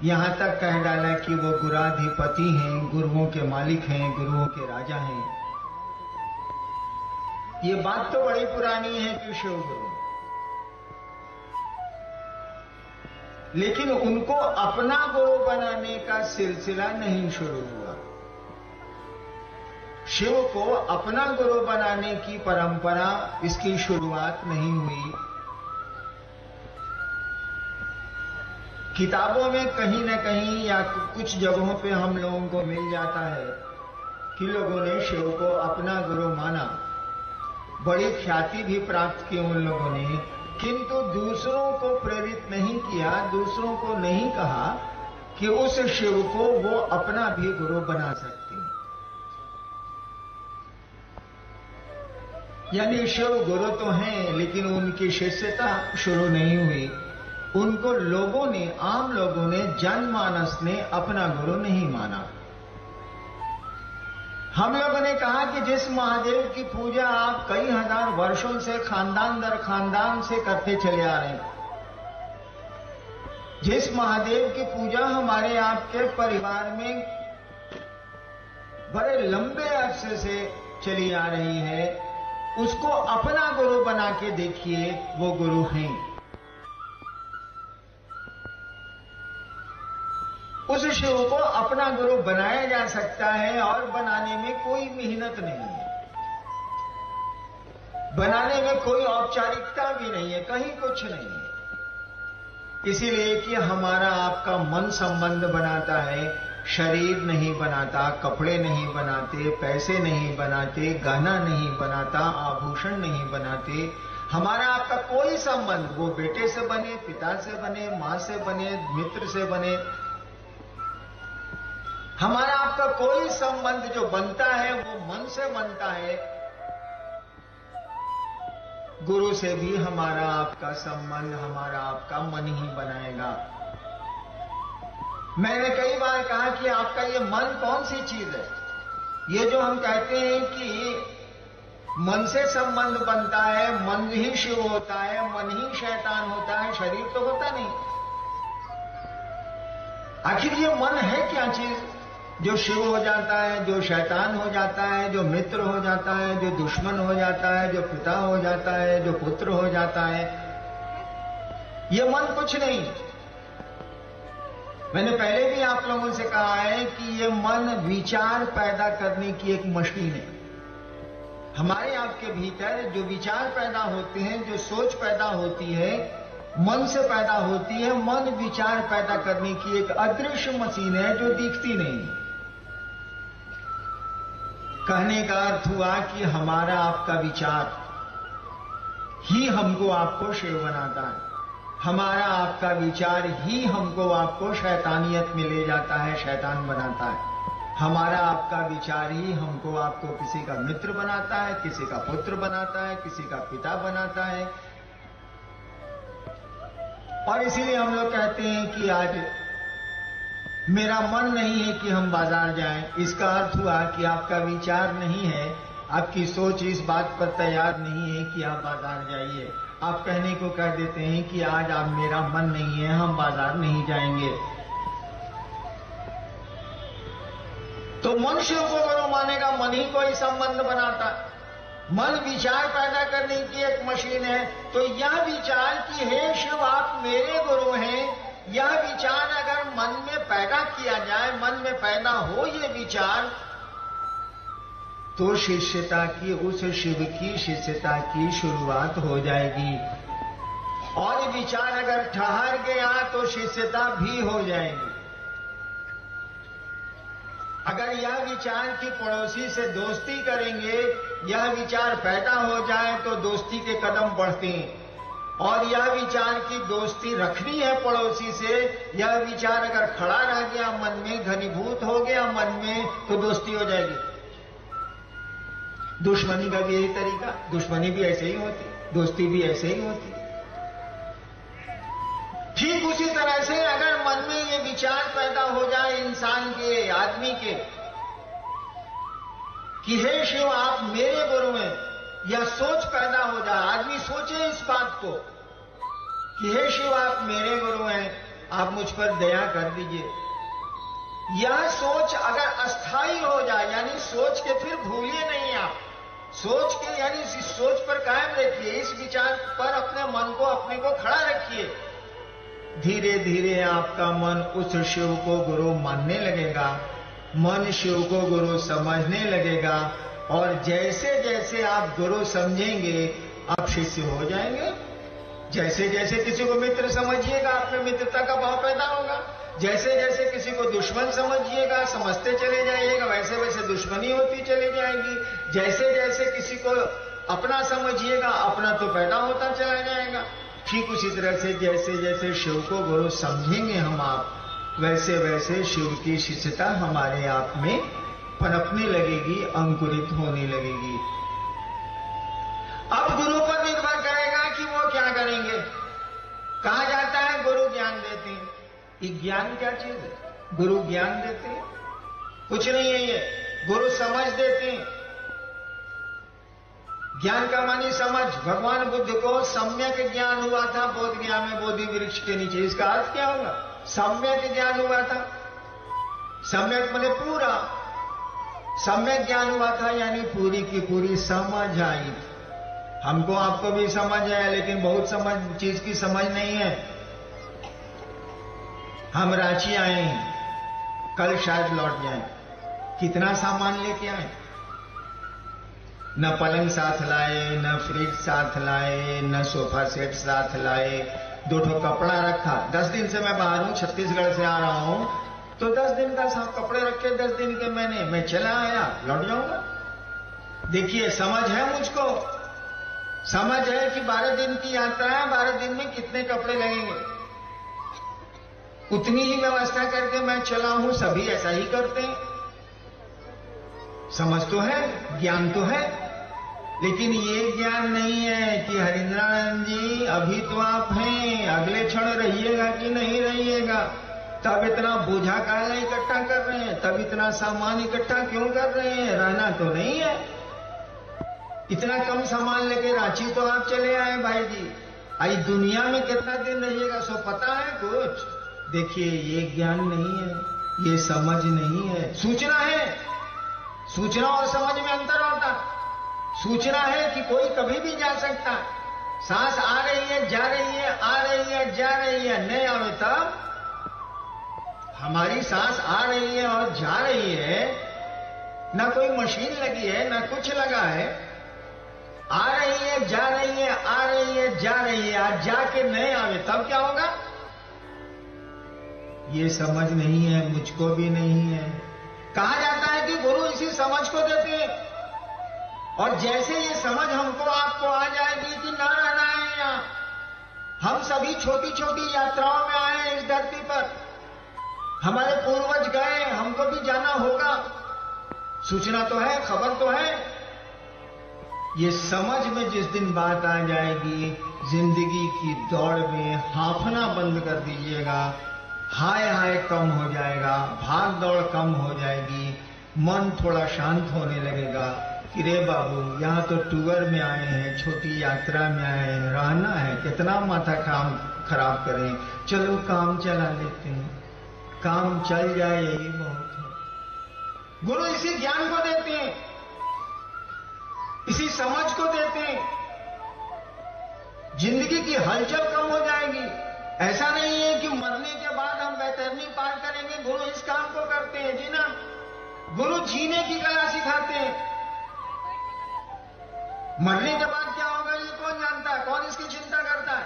यहां तक कह डाला कि वो गुराधिपति हैं, गुरुओं के मालिक हैं, गुरुओं के राजा हैं। ये बात तो बड़ी पुरानी है कि शिव गुरु, लेकिन उनको अपना गुरु बनाने का सिलसिला नहीं शुरू हुआ। शिव को अपना गुरु बनाने की परंपरा, इसकी शुरुआत नहीं हुई। किताबों में कहीं न कहीं या कुछ जगहों पे हम लोगों को मिल जाता है कि लोगों ने शिव को अपना गुरु माना, बड़ी ख्याति भी प्राप्त की उन लोगों ने, किंतु दूसरों को प्रेरित नहीं किया, दूसरों को नहीं कहा कि उस शिव को वो अपना भी गुरु बना सकते हैं। यानी शिव गुरु तो हैं, लेकिन उनकी शिष्यता शुरू नहीं हुई। उनको लोगों ने, आम लोगों ने, जनमानस ने अपना गुरु नहीं माना। हम लोगों ने कहा कि जिस महादेव की पूजा आप कई हजार वर्षों से खानदान दर खानदान से करते चले आ रहे हैं, जिस महादेव की पूजा हमारे आपके परिवार में बड़े लंबे अरसे से चली आ रही है, उसको अपना गुरु बना के देखिए, वो गुरु हैं। उस शिव को अपना गुरु बनाया जा सकता है और बनाने में कोई मेहनत नहीं है, बनाने में कोई औपचारिकता भी नहीं है, कहीं कुछ नहीं है। इसीलिए कि हमारा आपका मन संबंध बनाता है, शरीर नहीं बनाता, कपड़े नहीं बनाते, पैसे नहीं बनाते, गहना नहीं बनाता, आभूषण नहीं बनाते। हमारा आपका कोई संबंध, वो बेटे से बने, पिता से बने, मां से बने, मित्र से बने, हमारा आपका कोई संबंध जो बनता है वो मन से बनता है। गुरु से भी हमारा आपका संबंध, हमारा आपका मन ही बनाएगा। मैंने कई बार कहा कि आपका ये मन कौन सी चीज है? ये जो हम कहते हैं कि मन से संबंध बनता है, मन ही शिव होता है, मन ही शैतान होता है, शरीर तो होता नहीं। आखिर ये मन है क्या चीज जो शिव हो जाता है, जो शैतान हो जाता है, जो मित्र हो जाता है, जो दुश्मन हो जाता है, जो पिता हो जाता है, जो पुत्र हो जाता है? ये मन कुछ नहीं। मैंने पहले भी आप लोगों से कहा है कि ये मन विचार पैदा करने की एक मशीन है। हमारे आपके भीतर जो विचार पैदा होते हैं, जो सोच पैदा होती है, मन से पैदा होती है। मन विचार पैदा करने की एक अदृश्य मशीन है जो दिखती नहीं। कहने का अर्थ हुआ कि हमारा आपका विचार ही हमको आपको शिव बनाता है, हमारा आपका विचार ही हमको आपको शैतानियत में ले जाता है, शैतान बनाता है। हमारा आपका विचार ही हमको आपको किसी का मित्र बनाता है, किसी का पुत्र बनाता है, किसी का पिता बनाता है। और इसीलिए हम लोग कहते हैं कि आज मेरा मन नहीं है कि हम बाजार जाएं। इसका अर्थ हुआ कि आपका विचार नहीं है, आपकी सोच इस बात पर तैयार नहीं है कि आप बाजार जाइए। आप कहने को कह देते हैं कि आज आप, मेरा मन नहीं है, हम बाजार नहीं जाएंगे। तो मन शिव को गुरु मानेगा, मन ही कोई संबंध बनाता। मन विचार पैदा करने की एक मशीन है। तो यह विचार कि हे शिव आप मेरे गुरु हैं, यह विचार अगर मन में पैदा किया जाए, मन में पैदा हो ये विचार, तो शिष्यता की, उस शिव की शिष्यता की शुरुआत हो जाएगी। और विचार अगर ठहर गया तो शिष्यता भी हो जाएगी। अगर यह विचार कि पड़ोसी से दोस्ती करेंगे, यह विचार पैदा हो जाए तो दोस्ती के कदम बढ़ते हैं। और यह विचार की दोस्ती रखनी है पड़ोसी से, यह विचार अगर खड़ा रह गया मन में, घनीभूत हो गया मन में, तो दोस्ती हो जाएगी। दुश्मनी का भी यही तरीका, दुश्मनी भी ऐसे ही होती, दोस्ती भी ऐसे ही होती। ठीक उसी तरह से अगर मन में ये विचार पैदा हो जाए इंसान के, आदमी के, कि हे शिव आप मेरे गुरु हैं, यह सोच पैदा हो जाए, आदमी सोचे इस बात को कि हे शिव आप मेरे गुरु हैं, आप मुझ पर दया कर दीजिए। यह सोच अगर अस्थाई हो जाए, यानी सोच के फिर भूलिए नहीं आप, सोच के यानी इस सोच पर कायम रखिए, इस विचार पर अपने मन को अपने को खड़ा रखिए। धीरे धीरे आपका मन उस शिव को गुरु मानने लगेगा, मन शिव को गुरु समझने लगेगा, और जैसे जैसे आप गुरु समझेंगे आप शिष्य हो जाएंगे। जैसे जैसे किसी को मित्र समझिएगा आप में मित्रता का भाव पैदा होगा, जैसे जैसे किसी को दुश्मन समझिएगा समझते चले जाइएगा, वैसे वैसे दुश्मनी होती चली जाएगी। जैसे जैसे किसी को अपना समझिएगा अपना तो पैदा होता चला जाएगा। ठीक उसी तरह से जैसे जैसे शिव को गुरु समझेंगे हम आप, वैसे वैसे शिव की शिष्यता हमारे आप में पनपने लगेगी, अंकुरित होने लगेगी। अब गुरु पर निर्भर करेगा कि वो क्या करेंगे। कहा जाता है गुरु ज्ञान देते हैं। ये ज्ञान क्या चीज है? गुरु ज्ञान देते हैं? कुछ नहीं है ये, गुरु समझ देते हैं। ज्ञान का मानी समझ। भगवान बुद्ध को सम्यक ज्ञान हुआ था बोध गया में बोधि वृक्ष के नीचे। इसका अर्थ क्या होगा? सम्यक ज्ञान हुआ था। सम्यक माने पूरा, सम्यक ज्ञान हुआ था यानी पूरी की पूरी समझ आई। हमको आपको भी समझ है, लेकिन बहुत समझ चीज की समझ नहीं है। हम रांची आए हैं, कल शायद लौट जाएं। कितना सामान लेके आए? न पलंग साथ लाए, न फ्रिज साथ लाए, न सोफा सेट साथ लाए, 2 ठो कपड़ा रखा। 10 दिन से मैं बाहर हूं, छत्तीसगढ़ से आ रहा हूं, तो 10 दिन का साथ कपड़े रखे 10 दिन के मैं चला आया, लौट जाऊंगा। देखिए समझ है मुझको, समझ है कि 12 दिन की यात्रा है, 12 दिन में कितने कपड़े लगेंगे, उतनी ही व्यवस्था करके मैं चला हूं। सभी ऐसा ही करते हैं। समझ तो है, ज्ञान तो है, लेकिन ये ज्ञान नहीं है कि हरिंद्रानंद जी अभी तो आप हैं, अगले क्षण रहिएगा कि नहीं रहिएगा, तब इतना बोझा काला इकट्ठा कर रहे हैं, तब इतना सामान इकट्ठा क्यों कर रहे हैं? रहना तो नहीं है। इतना कम सामान लेके रांची तो आप चले आए भाई जी, आई दुनिया में कितना दिन रहिएगा सो पता है कुछ? देखिए ये ज्ञान नहीं है, ये समझ नहीं है। सूचना है, सूचना और समझ में अंतर होता। सूचना है कि कोई कभी भी जा सकता, सांस आ रही है जा रही है, आ रही है जा रही है, नहीं आवे तब हमारी सांस आ रही है और जा रही है, ना कोई मशीन लगी है ना कुछ लगा है, आ रही है जा रही है, आ रही है जा रही है, आज जाके नहीं आवे तब क्या होगा? ये समझ नहीं है, मुझको भी नहीं है। कहा जाता है कि गुरु इसी समझ को देते हैं, और जैसे ये समझ हमको आपको आ जाएगी कि ना रहना है यहां, हम सभी छोटी छोटी यात्राओं में आए हैं इस धरती पर, हमारे पूर्वज गए, हमको भी जाना होगा। सूचना तो है, खबर तो है। ये समझ में जिस दिन बात आ जाएगी, जिंदगी की दौड़ में हाफना बंद कर दीजिएगा, हाय हाय कम हो जाएगा, भाग दौड़ कम हो जाएगी, मन थोड़ा शांत होने लगेगा कि रे बाबू यहाँ तो टूर में आए हैं, छोटी यात्रा में आए हैं, रहना है, कितना माथा काम खराब करें, चलो काम चला लेते हैं, काम चल जाए यही बहुत है। गुरु इसी ज्ञान को देते हैं, इसी समझ को देते हैं। जिंदगी की हलचल कम हो जाएगी। ऐसा नहीं है कि मरने के बाद हम बैतरनी पार करेंगे, गुरु इस काम को करते हैं जी ना। गुरु जीने की कला सिखाते हैं। मरने के बाद क्या होगा ये कौन जानता है, कौन इसकी चिंता करता है,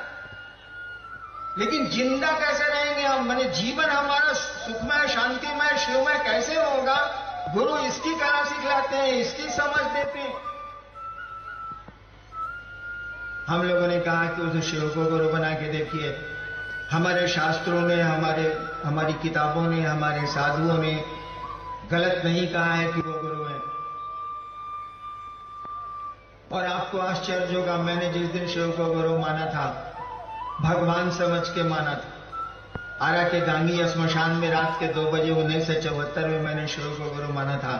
लेकिन जिंदा कैसे रहेंगे हम, माने जीवन हमारा सुखमय शांतिमय शिवमय कैसे होगा, गुरु इसकी कला सिखलाते हैं, इसकी समझ देते हैं। हम लोगों ने कहा कि उस शिव को गुरु बना के देखिए। हमारे शास्त्रों ने, हमारी किताबों ने, हमारे साधुओं ने गलत नहीं कहा है कि वो गुरु है। और आपको आश्चर्य होगा, मैंने जिस दिन शिव को गुरु माना था, भगवान समझ के माना था। आरा के गांगी श्मशान में रात के 2 बजे 1974 में मैंने शिव को गुरु माना था।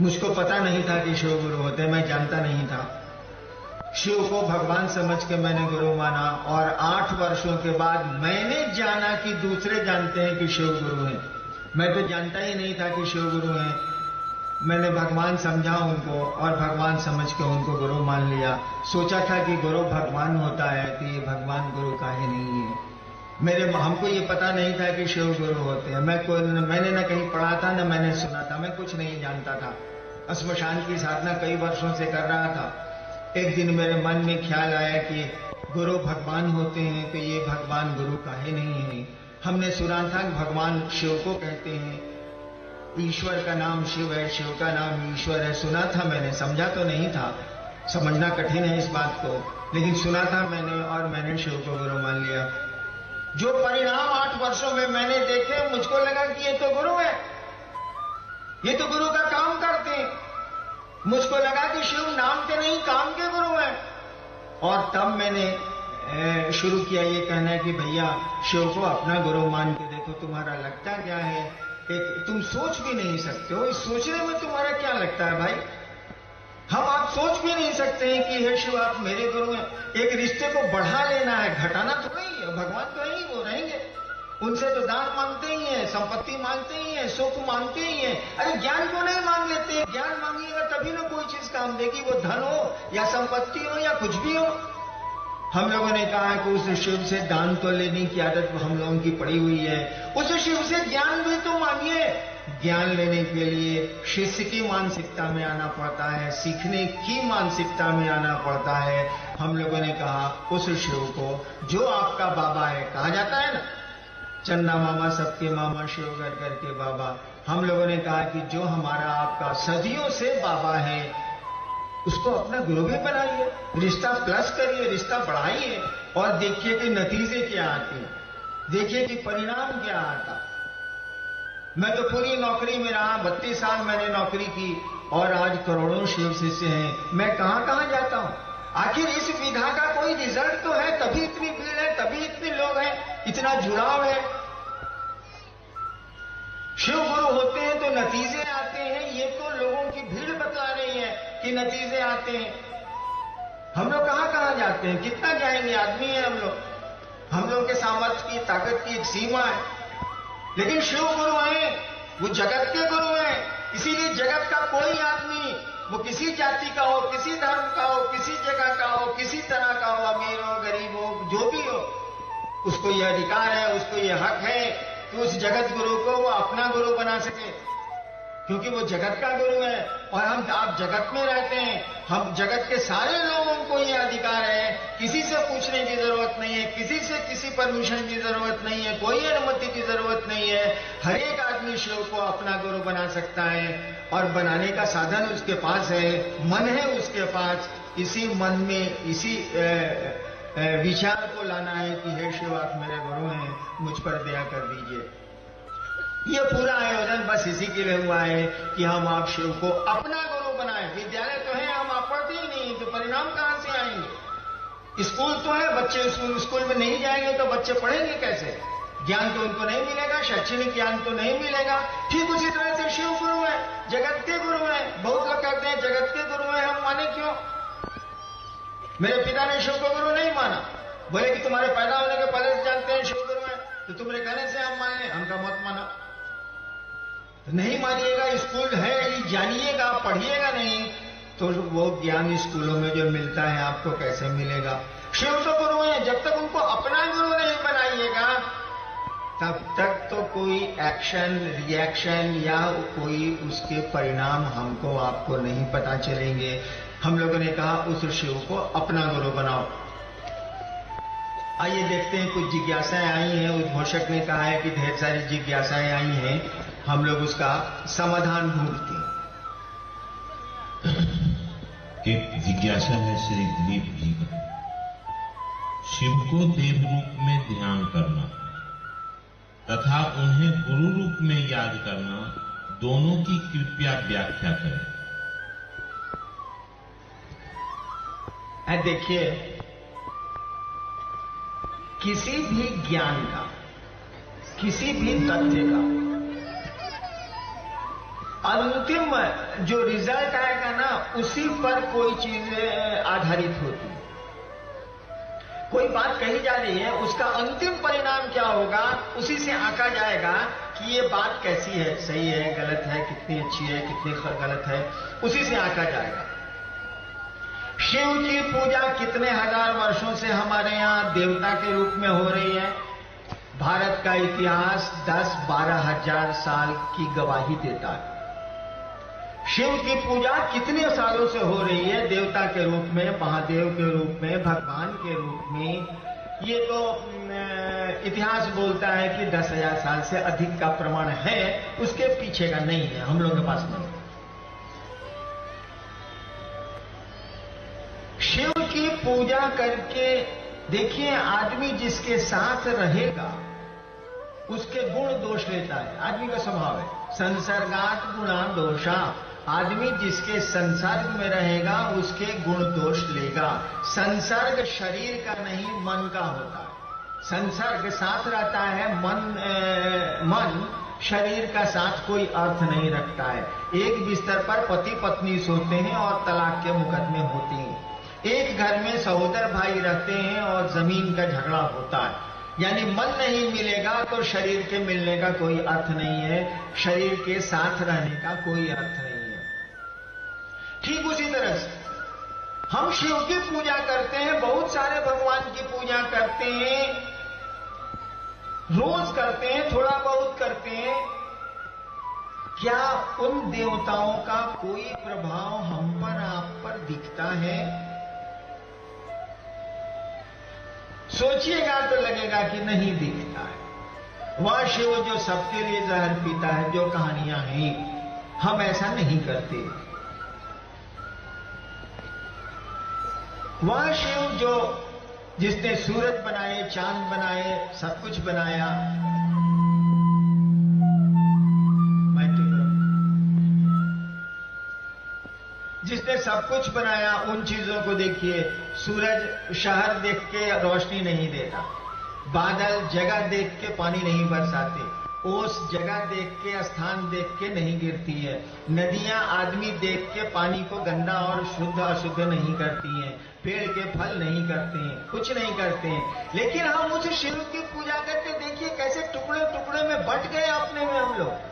मुझको पता नहीं था कि शिव गुरु होते, मैं जानता नहीं था। शिव को भगवान समझ के मैंने गुरु माना, और 8 वर्षों के बाद मैंने जाना कि दूसरे जानते हैं कि शिव गुरु हैं। मैं तो जानता ही नहीं था कि शिव गुरु हैं। मैंने भगवान समझा उनको और भगवान समझ के उनको गुरु मान लिया। सोचा था कि गुरु भगवान होता है, तो ये भगवान गुरु काहे नहीं है। हमको ये पता नहीं था कि शिव गुरु होते हैं। मैंने न कहीं पढ़ा था, न मैंने सुना था, मैं कुछ नहीं जानता था। श्मशान की साधना कई वर्षों से कर रहा था। एक दिन मेरे मन में ख्याल आया कि गुरु भगवान होते हैं, तो ये भगवान गुरु काहे नहीं है। हमने सुना था कि भगवान शिव को कहते हैं, ईश्वर का नाम शिव है, शिव का नाम ईश्वर है। सुना था मैंने, समझा तो नहीं था, समझना कठिन है इस बात को, लेकिन सुना था मैंने और मैंने शिव को गुरु मान लिया। जो परिणाम 8 वर्षों में मैंने देखे, मुझको लगा कि ये तो गुरु है, ये तो गुरु का काम करते हैं। मुझको लगा कि शिव नाम के नहीं काम के गुरु हैं। और तब मैंने शुरू किया ये कहना है कि भैया शिव को अपना गुरु मान के देखो, तुम्हारा लगता क्या है। एक तुम सोच भी नहीं सकते हो, इस सोचने में तुम्हारा क्या लगता है भाई। आप सोच भी नहीं सकते हैं कि हे शिव आप मेरे गुरु हैं। एक रिश्ते को बढ़ा लेना है, घटाना तो नहीं है। भगवान तो है ही, वो रहेंगे, उनसे तो दान मांगते ही हैं, संपत्ति मांगते ही हैं, सुख मांगते ही हैं। अरे ज्ञान क्यों नहीं मांग लेते? ज्ञान मांगिएगा तभी ना कोई चीज काम देगी, वो धन हो या संपत्ति हो या कुछ भी हो। हम लोगों ने कहा कि उस शिव से दान तो लेने की आदत हम लोगों की पड़ी हुई है, उस शिव से ज्ञान भी तो मांगिए। ज्ञान लेने के लिए शिष्य की मानसिकता में आना पड़ता है, सीखने की मानसिकता में आना पड़ता है। हम लोगों ने कहा उस शिव को जो आपका बाबा है, कहा जाता है ना, चंदा मामा सबके मामा शिव घर के बाबा। हम लोगों ने कहा कि जो हमारा आपका सदियों से बाबा है, उसको अपना गुरु भी बनाइए, रिश्ता प्लस करिए, रिश्ता बढ़ाइए, और देखिए कि नतीजे क्या आते हैं, देखिए कि परिणाम क्या आता। मैं तो पूरी नौकरी में रहा, 32 साल मैंने नौकरी की, और आज करोड़ों शिव शिष्य हैं। मैं कहां कहां जाता हूं, आखिर इस विधा का कोई रिजल्ट तो है, तभी इतनी भीड़ है, तभी इतने लोग हैं, इतना जुड़ाव है। शिव गुरु होते हैं तो नतीजे आते हैं, ये तो लोगों की भीड़ बता रही है कि नतीजे आते हैं। हम लोग कहां कहां जाते हैं, कितना जाएंगे, आदमी है हम लोग के सामर्थ्य की ताकत की एक सीमा है। लेकिन शिव गुरु हैं, वो जगत के गुरु हैं। इसीलिए जगत का कोई आदमी, वो किसी जाति का हो, किसी धर्म का हो, किसी जगह का हो, किसी तरह का हो, अमीर हो गरीब हो, जो भी हो, उसको यह अधिकार है, उसको यह हक है कि उस जगत गुरु को वो अपना गुरु बना सके, क्योंकि वो जगत का गुरु है। और आप जगत में रहते हैं, हम जगत के सारे लोगों को ये अधिकार है, किसी से पूछने की जरूरत नहीं है, किसी से किसी परमिशन की जरूरत नहीं है, कोई अनुमति की जरूरत नहीं है। हर एक आदमी शिव को अपना गुरु बना सकता है, और बनाने का साधन उसके पास है, मन है उसके पास। इसी मन में इसी विचार को लाना है कि हे शिव आप मेरे गुरु हैं, मुझ पर दया कर दीजिए। ये पूरा आयोजन बस इसी के लिए हुआ है कि हम आप शिव को अपना गुरु बनाए। विद्यालय तो है, हम आप पढ़ते ही नहीं, तो परिणाम कहां से आएंगे। स्कूल तो है, बच्चे स्कूल में नहीं जाएंगे तो बच्चे पढ़ेंगे कैसे, ज्ञान तो उनको नहीं मिलेगा, शैक्षणिक ज्ञान तो नहीं मिलेगा। ठीक उसी तरह से शिव गुरु है, जगत के गुरु है। बहुत लोग कहते हैं जगत के गुरु है, हम माने क्यों? मेरे पिता ने शिव को गुरु नहीं माना, बोले कि तुम्हारे पैदा होने के पहले से जानते हैं शिव गुरु है, तो तुम्हारे कहने से हम माने, हमका मत माना। नहीं मानिएगा, स्कूल है, जानिएगा, पढ़िएगा नहीं, तो वो ज्ञान स्कूलों में जो मिलता है आपको कैसे मिलेगा। शिव तो गुरु है, जब तक उनको अपना गुरु नहीं बनाइएगा, तब तक तो कोई एक्शन रिएक्शन या कोई उसके परिणाम हमको आपको नहीं पता चलेंगे। हम लोगों ने कहा उस शिव को अपना गुरु बनाओ। आइए देखते हैं, कुछ जिज्ञासाएं आई हैं। उद्घोषक ने कहा है कि ढेर सारी जिज्ञासाएं आई हैं, हम लोग उसका समाधान ढूंढते हैं। एक जिज्ञासा है श्री दिलीप जी का। शिव को देव रूप में ध्यान करना तथा उन्हें गुरु रूप में याद करना, दोनों की कृपया व्याख्या करें। देखिए, किसी भी ज्ञान का, किसी भी तथ्य का अंतिम जो रिजल्ट आएगा ना, उसी पर कोई चीज आधारित होती है। कोई बात कही जा रही है, उसका अंतिम परिणाम क्या होगा, उसी से आंका जाएगा कि ये बात कैसी है, सही है, गलत है, कितनी अच्छी है, कितनी गलत है, उसी से आंका जाएगा। शिव की पूजा कितने हजार वर्षों से हमारे यहाँ देवता के रूप में हो रही है। भारत का इतिहास 10-12 हजार साल की गवाही देता है। शिव की पूजा कितने सालों से हो रही है, देवता के रूप में, महादेव के रूप में, भगवान के रूप में। ये तो इतिहास बोलता है कि 10,000 साल से अधिक का प्रमाण है, उसके पीछे का नहीं है, हम लोगों के पास नहीं। शिव की पूजा करके देखिए, आदमी जिसके साथ रहेगा उसके गुण दोष लेता है। आदमी का स्वभाव है, संसर्गात गुणा दोषा। आदमी जिसके संसर्ग में रहेगा उसके गुण दोष लेगा। संसर्ग शरीर का नहीं, मन का होता है। संसर्ग साथ रहता है, मन शरीर का साथ कोई अर्थ नहीं रखता है। एक बिस्तर पर पति पत्नी सोते हैं और तलाक के मुकदमे होते हैं। एक घर में सहोदर भाई रहते हैं और जमीन का झगड़ा होता है। यानी मन नहीं मिलेगा तो शरीर के मिलने का कोई अर्थ नहीं है, शरीर के साथ रहने का कोई अर्थ नहीं है। ठीक उसी तरह से हम शिव की पूजा करते हैं, बहुत सारे भगवान की पूजा करते हैं, रोज करते हैं, थोड़ा बहुत करते हैं। क्या उन देवताओं का कोई प्रभाव हम पर, आप पर दिखता है? सोचिएगा तो लगेगा कि नहीं दिखता है। वह शिव जो सबके लिए जहर पीता है, जो कहानियां हैं, हम ऐसा नहीं करते। वह शिव जो जिसने सूरज बनाए, चांद बनाए, सब कुछ बनाया, जिसने सब कुछ बनाया, उन चीजों को देखिए। सूरज शहर देख के रोशनी नहीं देता, बादल जगह देख के पानी नहीं बरसाते, ओस जगह देख के, स्थान देख के नहीं गिरती है, नदियां आदमी देख के पानी को गंदा और शुद्ध अशुद्ध नहीं करती हैं, पेड़ के फल नहीं करते हैं, कुछ नहीं करते हैं। लेकिन हम उस शिव की पूजा करके देखिए कैसे टुकड़े टुकड़े में बट गए अपने में हम लोग।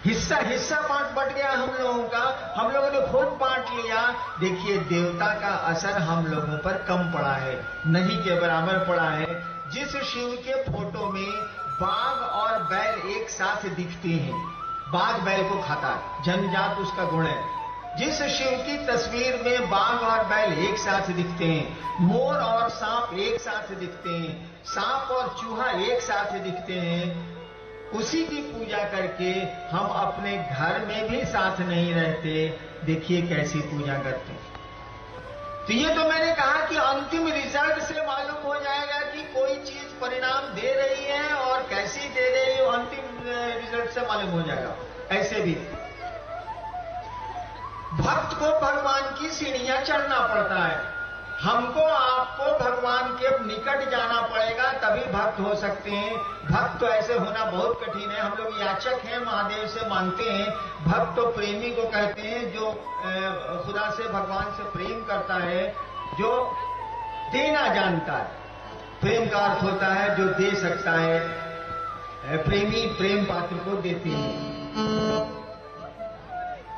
हिस्सा हिस्सा बट गया हम लोगों का, हम लोगों ने खुद बांट लिया। देखिए, देवता का असर हम लोगों पर कम पड़ा है, नहीं के बराबर पड़ा है। जिस शिव के फोटो में बाघ और बैल एक साथ दिखते हैं, बाघ बैल को खाता है, जन्मजात उसका गुण है। जिस शिव की तस्वीर में बाघ और बैल एक साथ दिखते हैं, मोर और सांप एक साथ दिखते हैं, सांप और चूहा एक साथ दिखते हैं, उसी की पूजा करके हम अपने घर में भी साथ नहीं रहते। देखिए कैसी पूजा करते हैं। तो ये तो मैंने कहा कि अंतिम रिजल्ट से मालूम हो जाएगा कि कोई चीज परिणाम दे रही है और कैसी दे रही है, अंतिम रिजल्ट से मालूम हो जाएगा। ऐसे भी भक्त को भगवान की सीढ़ियां चढ़ना पड़ता है। हमको आपको भगवान के निकट जाना पड़ेगा, तभी भक्त हो सकते हैं। भक्त तो ऐसे होना बहुत कठिन है। हम लोग याचक हैं, महादेव से मांगते हैं। भक्त तो प्रेमी को कहते हैं, जो खुदा से, भगवान से प्रेम करता है, जो देना जानता है। प्रेम का अर्थ होता है जो दे सकता है। प्रेमी प्रेम पात्र को देते हैं।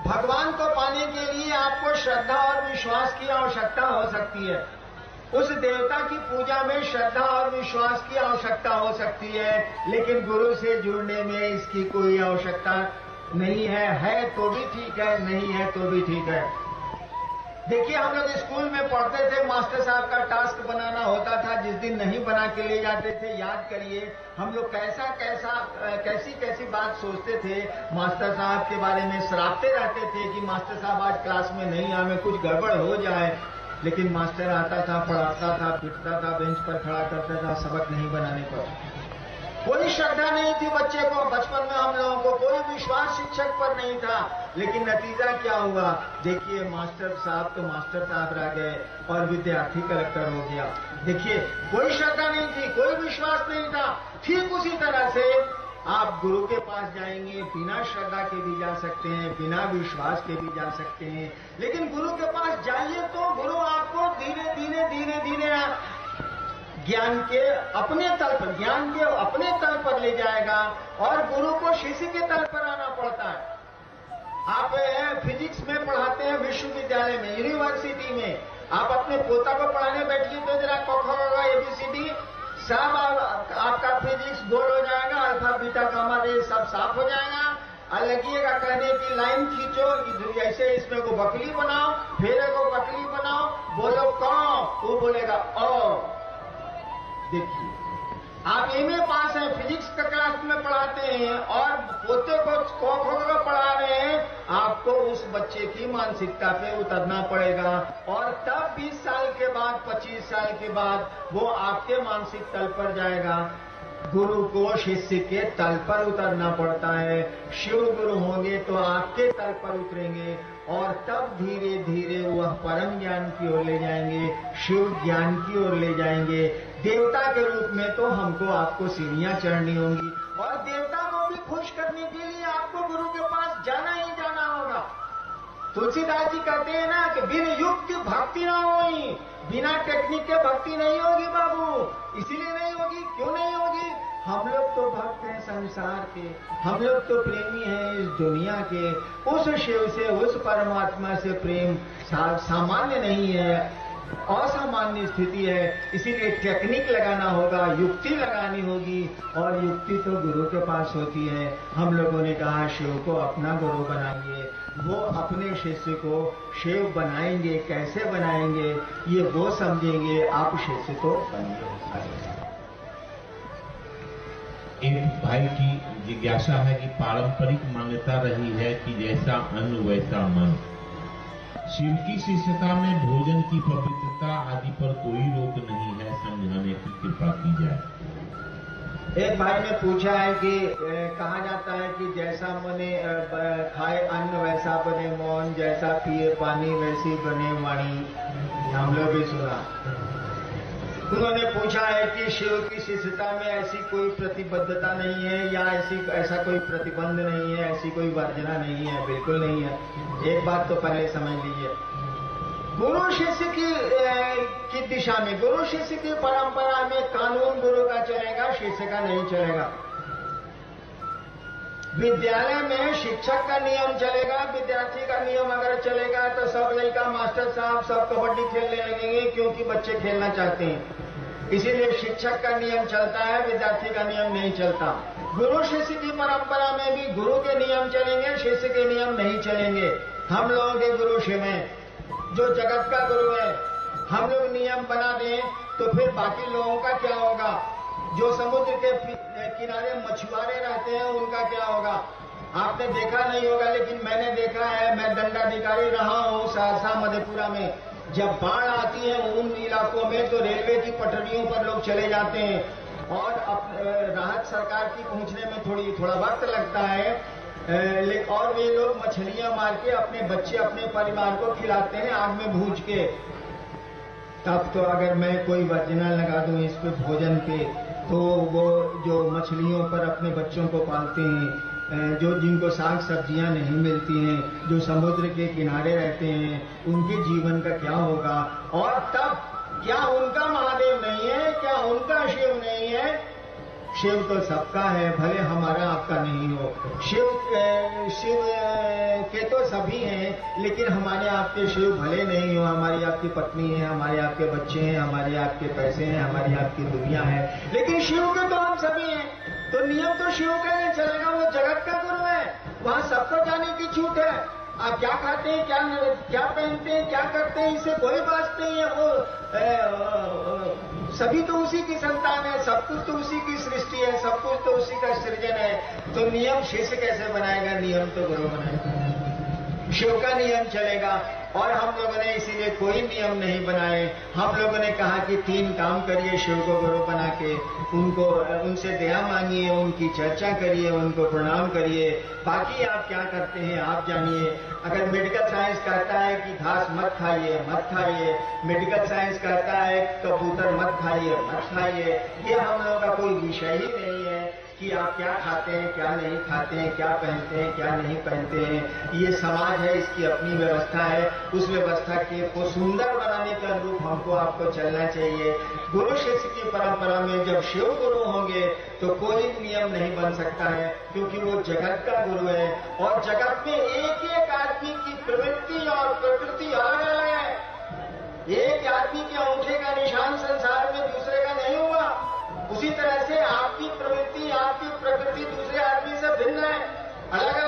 भगवान को पाने के लिए आपको श्रद्धा और विश्वास की आवश्यकता हो सकती है। उस देवता की पूजा में श्रद्धा और विश्वास की आवश्यकता हो सकती है, लेकिन गुरु से जुड़ने में इसकी कोई आवश्यकता नहीं है तो भी ठीक है, नहीं है तो भी ठीक है। देखिए, हम लोग स्कूल में पढ़ते थे, मास्टर साहब का टास्क बनाना होता था। जिस दिन नहीं बना के ले जाते थे, याद करिए हम लोग कैसी कैसी बात सोचते थे। मास्टर साहब के बारे में सराहते रहते थे कि मास्टर साहब आज क्लास में नहीं आए, कुछ गड़बड़ हो जाए। लेकिन मास्टर आता था, पढ़ाता था, पिटता था, बेंच पर खड़ा करता था, सबक नहीं बनाने पर। कोई श्रद्धा नहीं थी बच्चे को। बचपन में हम लोगों को कोई विश्वास शिक्षक पर नहीं था। लेकिन नतीजा क्या हुआ? देखिए, मास्टर साहब तो मास्टर साहब रह गए और विद्यार्थी कलेक्टर हो गया। देखिए, कोई श्रद्धा नहीं थी, कोई विश्वास नहीं था। ठीक उसी तरह से आप गुरु के पास जाएंगे, बिना श्रद्धा के भी जा सकते हैं, बिना विश्वास के भी जा सकते हैं, लेकिन गुरु के पास जाइए तो गुरु आपको धीरे धीरे ज्ञान के अपने तल पर ले जाएगा और गुरु को शिष्य के तल पर आना पड़ता है। आप फिजिक्स में पढ़ाते हैं विश्वविद्यालय में, यूनिवर्सिटी में, आप अपने पोता को पढ़ाने बैठिए तो जरा क ख ग एबीसीडी सब आपका फिजिक्स गोल हो जाएगा, अल्फा बीटा गामा रे सब साफ हो जाएगा। और लगिएगा कहने की लाइन खींचो, ऐसे इसमें को बकली बनाओ, फिर को बकली बनाओ, बोलो क, वो बोलेगा अ। देखिए, आप एमए पास हैं, फिजिक्स का क्लास में पढ़ाते हैं और पोते को क पढ़ा रहे हैं, आपको उस बच्चे की मानसिकता पे उतरना पड़ेगा और तब 20 साल के बाद, 25 साल के बाद वो आपके मानसिक तल पर जाएगा। गुरु को शिष्य के तल पर उतरना पड़ता है। शिव गुरु होंगे तो आपके तल पर उतरेंगे और तब धीरे धीरे वह परम ज्ञान की ओर ले जाएंगे, शिव ज्ञान की ओर ले जाएंगे। देवता के रूप में तो हमको आपको सीढ़ियां चढ़नी होंगी और देवता को भी खुश करने के लिए आपको गुरु के पास जाना ही जाना होगा। तुलसीदास जी कहते हैं ना कि बिन युक्त भक्ति ना होई, बिना टेक्निक के भक्ति नहीं होगी बाबू। इसीलिए नहीं होगी, क्यों नहीं होगी? हम लोग तो भक्त हैं संसार के, हम लोग तो प्रेमी हैं इस दुनिया के। उस शिव से, उस परमात्मा से प्रेम सामान्य नहीं है, असामान्य स्थिति है। इसीलिए टेक्निक लगाना होगा, युक्ति लगानी होगी और युक्ति तो गुरु के पास होती है। हम लोगों ने कहा शिव को अपना गुरु बनाइए, वो अपने शिष्य को शिव बनाएंगे। कैसे बनाएंगे ये वो समझेंगे, आप शिष्य तो बनिए। एक भाई की जिज्ञासा है कि पारंपरिक मान्यता रही है कि जैसा अन्न वैसा मन। शिव की शिष्यता में भोजन की पवित्रता आदि पर कोई रोक नहीं है, समझाने की कृपा की जाए। एक भाई ने पूछा है कि कहा जाता है कि जैसा मने खाए अन्न वैसा बने मौन, जैसा पिए पानी वैसी बने वाणी। हम लोग भी सुना। उन्होंने पूछा है कि शिव की शिष्यता में ऐसी कोई प्रतिबद्धता नहीं है या ऐसा कोई प्रतिबंध नहीं है, ऐसी कोई वर्जना नहीं है। बिल्कुल नहीं है। एक बात तो पहले समझ लीजिए, गुरु शिष्य की दिशा में, गुरु शिष्य की परंपरा में कानून गुरु का चलेगा, शिष्य का नहीं चलेगा। विद्यालय में शिक्षक का नियम चलेगा, विद्यार्थी का नियम अगर चलेगा तो सब लड़का मास्टर साहब सब कबड्डी खेलने लगेंगे, क्योंकि बच्चे खेलना चाहते हैं। इसीलिए शिक्षक का नियम चलता है, विद्यार्थी का नियम नहीं चलता। गुरु शिष्य की परंपरा में भी गुरु के नियम चलेंगे, शिष्य के नियम नहीं चलेंगे। हम लोगों के गुरु शिव हैं, जो जगत का गुरु है। हम लोग नियम बना दें तो फिर बाकी लोगों का क्या होगा? जो समुद्र के किनारे मछुआरे रहते हैं उनका क्या होगा? आपने देखा नहीं होगा, लेकिन मैंने देखा है। मैं दंडाधिकारी रहा हूं सहरसा मधेपुरा में। जब बाढ़ आती है उन इलाकों में तो रेलवे की पटरियों पर लोग चले जाते हैं और राहत सरकार की पहुंचने में थोड़ा वक्त लगता है, और वे लोग मछलियां मार के अपने बच्चे, अपने परिवार को खिलाते हैं आग में भूज के। तब तो अगर मैं कोई वर्जना लगा दूं इस पे भोजन पे, तो वो जो मछलियों पर अपने बच्चों को पालते हैं, जिनको साग सब्जियां नहीं मिलती हैं, जो समुद्र के किनारे रहते हैं, उनके जीवन का क्या होगा? और तब क्या उनका महादेव नहीं है? क्या उनका शिव नहीं है? शिव तो सबका है, भले हमारा आपका नहीं हो। शिव के तो सभी हैं, लेकिन हमारे आपके शिव भले नहीं हो। हमारी आपकी पत्नी है, हमारे आपके बच्चे हैं, हमारे आपके पैसे हैं, हमारी आपकी दुनिया है, लेकिन शिव के तो हम सभी हैं। तो नियम तो शिव का नहीं चलेगा, वो जगत का गुरु है, वहां सबको जाने की छूट है। आप क्या खाते हैं, क्या पहनते हैं, क्या करते हैं, इससे कोई बात नहीं है। वो सभी तो उसी की संतान है, सब कुछ तो उसी की सृष्टि है, सब कुछ तो उसी का सृजन है। तो नियम शिष्य कैसे बनाएगा? नियम तो गुरु बनाएगा, शिव का नियम चलेगा। और हम लोगों ने इसीलिए कोई नियम नहीं बनाए। हम लोगों ने कहा कि 3 काम करिए शिव को गुरु बना के, उनसे दया मांगिए, उनकी चर्चा करिए, उनको प्रणाम करिए। बाकी आप क्या करते हैं आप जानिए। अगर मेडिकल साइंस कहता है कि घास मत खाइए, मत खाइए। मेडिकल साइंस कहता है कबूतर मत खाइए, मत खाइए। ये हम लोगों का कोई विषय ही नहीं है। कि आप क्या खाते हैं, क्या नहीं खाते हैं, क्या पहनते हैं, क्या नहीं पहनते हैं। ये समाज है, इसकी अपनी व्यवस्था है। उस व्यवस्था को सुंदर बनाने के अनुरूप हमको आपको चलना चाहिए। गुरु शिष्य की परंपरा में जब शिव गुरु होंगे तो कोई नियम नहीं बन सकता है, क्योंकि वो जगत का गुरु है। और जगत में एक एक आदमी की प्रवृत्ति और प्रकृति अलग अलग है। एक आदमी के अंगूठे का निशान संसार में दूसरे का नहीं हुआ। उसी तरह से आपकी प्रवृत्ति, आपकी प्रकृति दूसरे आदमी से भिन्न है, अलग